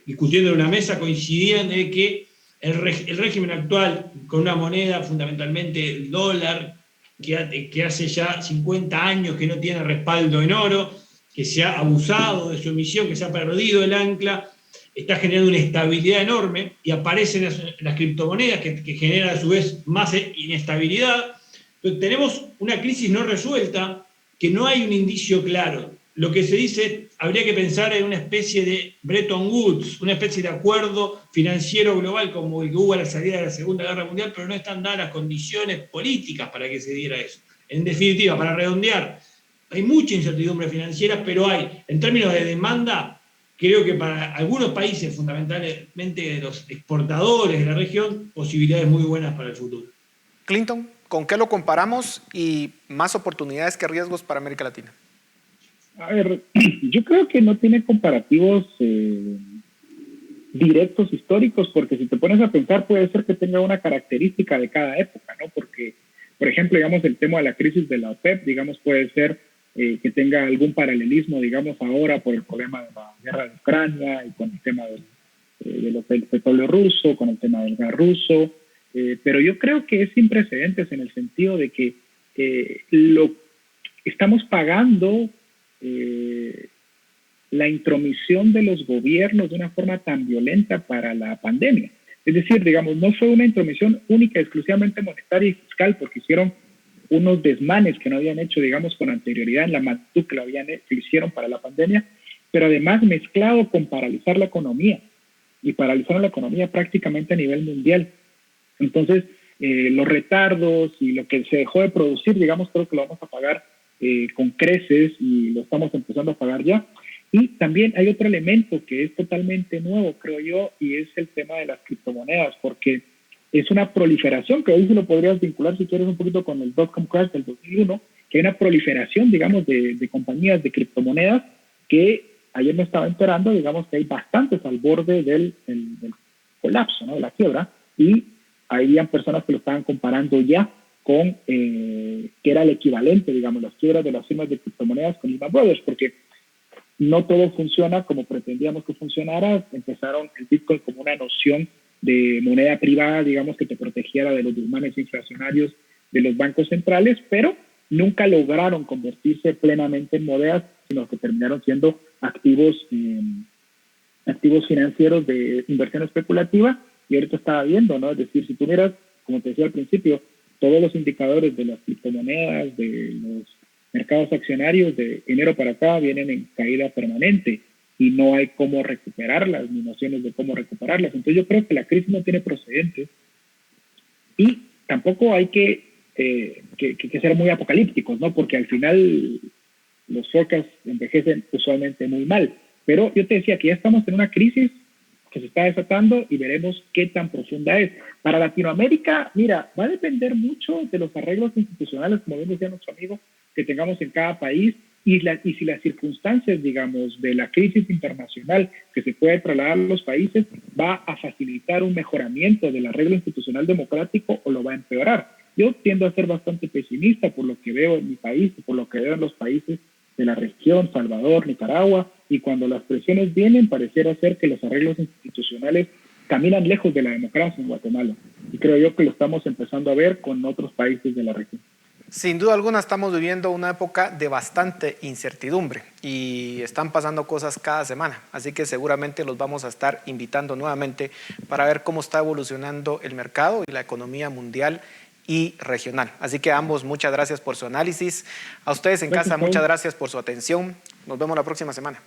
Speaker 5: discutiendo en una mesa, coincidían de que el régimen actual, con una moneda fundamentalmente el dólar, que hace ya 50 años que no tiene respaldo en oro, que se ha abusado de su emisión, que se ha perdido el ancla, está generando una estabilidad enorme, y aparecen las criptomonedas que generan a su vez más inestabilidad. Entonces, tenemos una crisis no resuelta, que no hay un indicio claro. Lo que se dice, habría que pensar en una especie de Bretton Woods, una especie de acuerdo financiero global como el que hubo a la salida de la Segunda Guerra Mundial, pero no están dadas las condiciones políticas para que se diera eso. En definitiva, para redondear, hay mucha incertidumbre financiera, pero hay, en términos de demanda, creo que para algunos países, fundamentalmente los exportadores de la región, posibilidades muy buenas para el futuro.
Speaker 4: Clinton, ¿con qué lo comparamos y más oportunidades que riesgos para América Latina?
Speaker 6: A ver, yo creo que no tiene comparativos directos históricos, porque si te pones a pensar puede ser que tenga una característica de cada época, ¿no? Porque, por ejemplo, digamos, el tema de la crisis de la OPEP, digamos, puede ser que tenga algún paralelismo, digamos, ahora por el problema de la guerra de Ucrania y con el tema del petróleo ruso, con el tema del gas ruso, pero yo creo que es sin precedentes en el sentido de que lo estamos pagando la intromisión de los gobiernos de una forma tan violenta para la pandemia. Es decir, digamos, no fue una intromisión única, exclusivamente monetaria y fiscal, porque hicieron unos desmanes que no habían hecho, digamos, con anterioridad en la magnitud que lo hicieron para la pandemia, pero además mezclado con paralizar la economía, y paralizaron la economía prácticamente a nivel mundial. Entonces, los retardos y lo que se dejó de producir, digamos, creo que lo vamos a pagar con creces, y lo estamos empezando a pagar ya. Y también hay otro elemento que es totalmente nuevo, creo yo, y es el tema de las criptomonedas, porque es una proliferación, que hoy se lo podrías vincular, si quieres, un poquito con el dot-com crash del 2001, que hay una proliferación, digamos, de compañías de criptomonedas, que ayer me estaba enterando, digamos, que hay bastantes al borde del colapso, ¿no?, de la quiebra, y habían personas que lo estaban comparando ya con, que era el equivalente, digamos, las quiebras de las firmas de criptomonedas con Lehman Brothers, porque no todo funciona como pretendíamos que funcionara. Empezaron el Bitcoin como una noción de moneda privada, digamos, que te protegiera de los desmanes inflacionarios de los bancos centrales, pero nunca lograron convertirse plenamente en monedas, sino que terminaron siendo activos financieros de inversión especulativa. Y ahorita estaba viendo, ¿no? Es decir, si tú miras, como te decía al principio, todos los indicadores de las criptomonedas, de los mercados accionarios, de enero para acá vienen en caída permanente, y no hay cómo recuperarlas, ni nociones de cómo recuperarlas. Entonces yo creo que la crisis no tiene precedentes, y tampoco hay que ser muy apocalípticos, ¿no? Porque al final los forecasts envejecen usualmente muy mal. Pero yo te decía que ya estamos en una crisis que se está desatando, y veremos qué tan profunda es. Para Latinoamérica, mira, va a depender mucho de los arreglos institucionales, como bien decía nuestro amigo, que tengamos en cada país, y si las circunstancias, digamos, de la crisis internacional que se puede trasladar a los países va a facilitar un mejoramiento del arreglo institucional democrático o lo va a empeorar. Yo tiendo a ser bastante pesimista por lo que veo en mi país y por lo que veo en los países de la región, Salvador, Nicaragua, y cuando las presiones vienen, pareciera ser que los arreglos institucionales caminan lejos de la democracia en Guatemala. Y creo yo que lo estamos empezando a ver con otros países de la región.
Speaker 4: Sin duda alguna estamos viviendo una época de bastante incertidumbre y están pasando cosas cada semana, así que seguramente los vamos a estar invitando nuevamente para ver cómo está evolucionando el mercado y la economía mundial y regional. Así que a ambos, muchas gracias por su análisis. A ustedes en casa, muchas gracias por su atención. Nos vemos la próxima semana.